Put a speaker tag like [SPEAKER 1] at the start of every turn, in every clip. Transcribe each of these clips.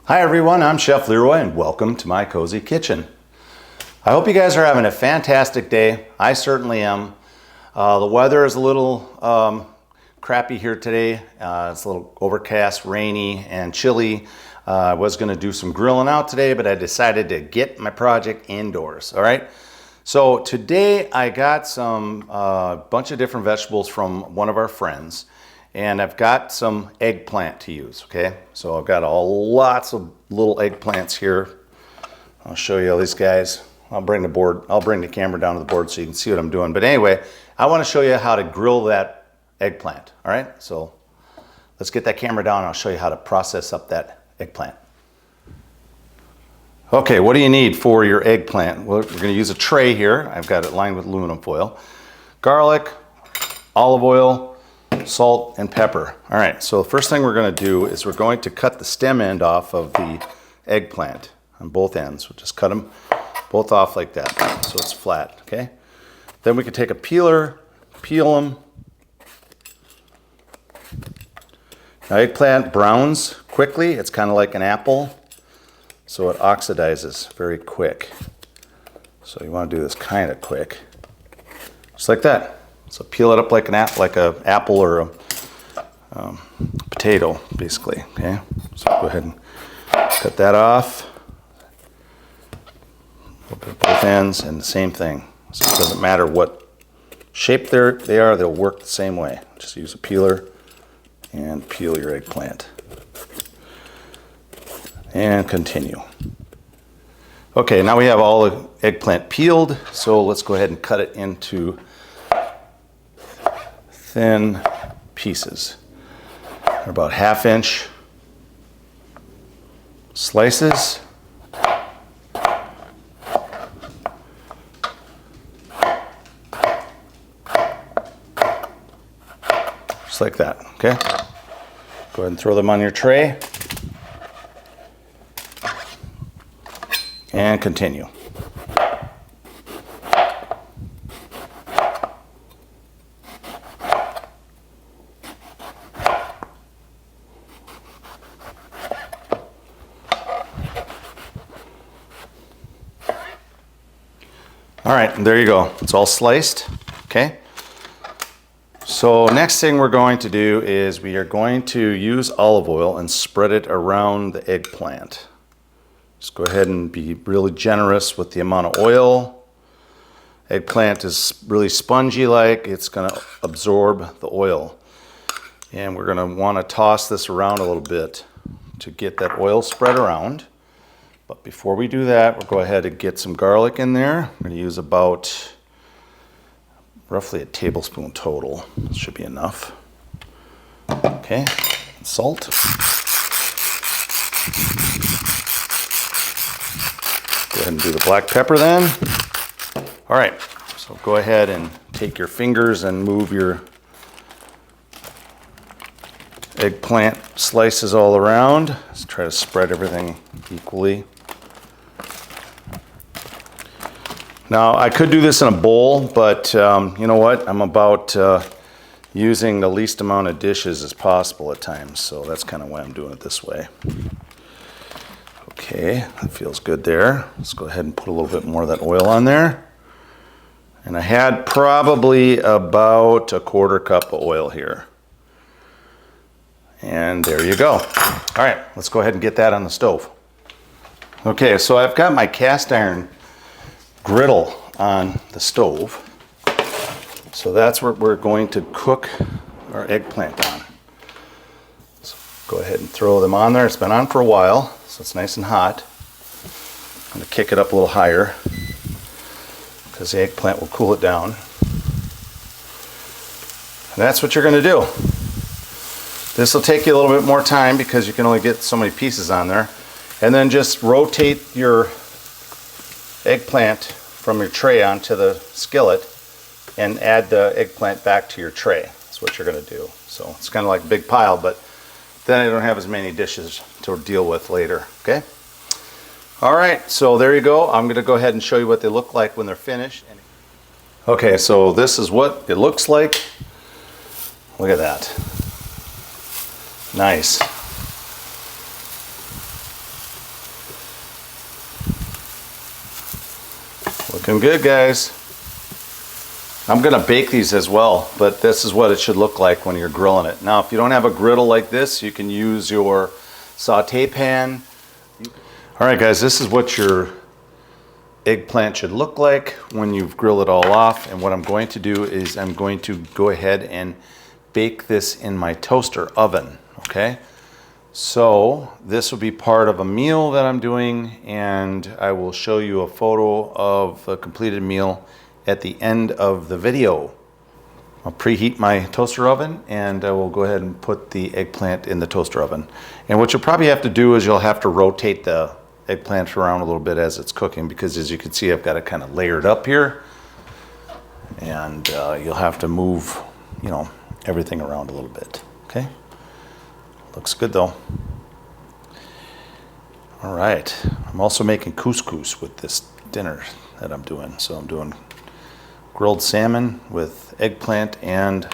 [SPEAKER 1] Hi everyone, I'm Chef Leroy and welcome to my cozy kitchen. I hope you guys are having a fantastic day. I certainly am. The weather is a little crappy here today. It's a little overcast, rainy, and chilly. I was going to do some grilling out today, but I decided to get my project indoors. All right. So today I got some bunch of different vegetables from one of our friends. And I've got some eggplant to use, okay? So I've got lots of little eggplants here. I'll show you all these guys. I'll bring the camera down to the board so you can see what I'm doing. But anyway, I want to show you how to grill that eggplant, all right? So let's get that camera down and I'll show you how to process up that eggplant. Okay, what do you need for your eggplant? Well, we're going to use a tray here. I've got it lined with aluminum foil. Garlic, olive oil, salt, and pepper. All right, so the first thing we're going to do is we're going to cut the stem end off of the eggplant on both ends. We'll just cut them both off like that so it's flat, okay? Then we can take a peeler, peel them. Now eggplant browns quickly. It's kind of like an apple, so it oxidizes very quick. So you want to do this kind of quick, just like that. So peel it up like an apple or a potato, basically. Okay. So go ahead and cut that off. Both ends, and the same thing. So it doesn't matter what shape they are; they'll work the same way. Just use a peeler and peel your eggplant, and continue. Okay, now we have all the eggplant peeled. So let's go ahead and cut it into thin pieces. They're about 1/2 inch slices. Just like that, okay? Go ahead and throw them on your tray. And continue. All right, and there you go. It's all sliced, okay? So next thing we're going to do is we are going to use olive oil and spread it around the eggplant. Just go ahead and be really generous with the amount of oil. Eggplant is really spongy like. It's going to absorb the oil. And we're going to want to toss this around a little bit to get that oil spread around. But before we do that, we'll go ahead and get some garlic in there. I'm going to use about roughly a tablespoon total. This should be enough. Okay, and salt. Go ahead and do the black pepper then. All right, so go ahead and take your fingers and move your eggplant slices all around. Let's try to spread everything equally. Now, I could do this in a bowl, but you know what? I'm about using the least amount of dishes as possible at times, so that's kind of why I'm doing it this way. Okay, that feels good there. Let's go ahead and put a little bit more of that oil on there. And I had probably about 1/4 cup of oil here. And there you go. All right, let's go ahead and get that on the stove. Okay, so I've got my cast iron griddle on the stove. So that's what we're going to cook our eggplant on. So go ahead and throw them on there. It's been on for a while, so it's nice and hot. I'm going to kick it up a little higher because the eggplant will cool it down. And that's what you're going to do. This will take you a little bit more time because you can only get so many pieces on there. And then just rotate your eggplant from your tray onto the skillet and add the eggplant back to your tray. That's what you're going to do. So it's kind of like a big pile, but then I don't have as many dishes to deal with later. Okay? All right, so there you go. I'm going to go ahead and show you what they look like when they're finished. Okay, so this is what it looks like. Look at that. Nice. Looking good, guys. I'm gonna bake these as well, but this is what it should look like when you're grilling it. Now, if you don't have a griddle like this, you can use your saute pan. All right, guys, this is what your eggplant should look like when you've grilled it all off. And what I'm going to do is I'm going to go ahead and bake this in my toaster oven, okay? So this will be part of a meal that I'm doing, and I will show you a photo of the completed meal at the end of the video. I'll preheat my toaster oven, and I will go ahead and put the eggplant in the toaster oven. And what you'll probably have to do is you'll have to rotate the eggplant around a little bit as it's cooking, because as you can see, I've got it kind of layered up here, and you'll have to move, you know, everything around a little bit. Okay, looks good though. All right, I'm also making couscous with this dinner that I'm doing. So I'm doing grilled salmon with eggplant and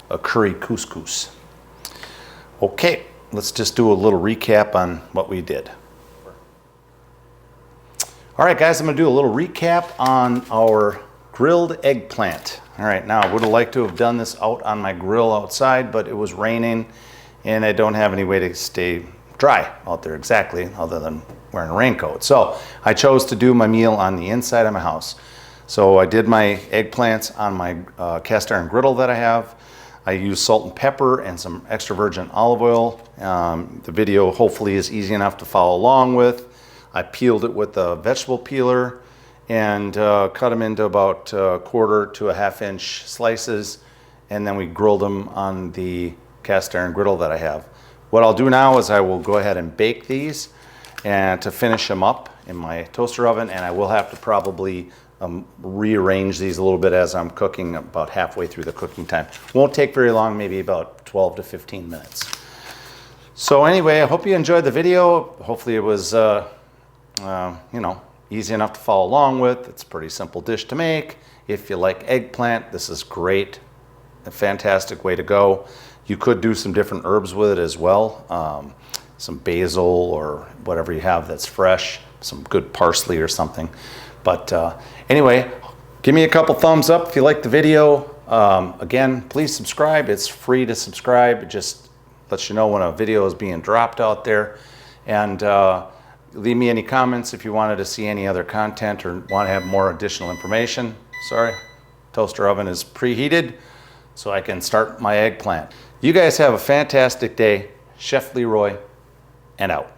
[SPEAKER 1] a curry couscous. Okay, let's just do a little recap on what we did. All right, guys, I'm gonna do a little recap on our grilled eggplant. All right, now I would have liked to have done this out on my grill outside, but it was raining and I don't have any way to stay dry out there exactly, other than wearing a raincoat. So I chose to do my meal on the inside of my house. So I did my eggplants on my cast iron griddle that I have. I used salt and pepper and some extra virgin olive oil. The video hopefully is easy enough to follow along with. I peeled it with a vegetable peeler and cut them into about 1/4 to 1/2 inch slices, and then we grilled them on the cast iron griddle that I have. What I'll do now is I will go ahead and bake these and to finish them up in my toaster oven, and I will have to probably rearrange these a little bit as I'm cooking, about halfway through the cooking time. Won't take very long, maybe about 12 to 15 minutes. So anyway, I hope you enjoyed the video. Hopefully it was you know, easy enough to follow along with. It's a pretty simple dish to make. If you like eggplant, this is great. A fantastic way to go. You could do some different herbs with it as well. Some basil or whatever you have that's fresh, some good parsley or something. But anyway, give me a couple thumbs up if you like the video. Again, please subscribe. It's free to subscribe. It just lets you know when a video is being dropped out there. And leave me any comments if you wanted to see any other content or want to have more additional information. Sorry, toaster oven is preheated so I can start my eggplant. You guys have a fantastic day. Chef Leroy, and out.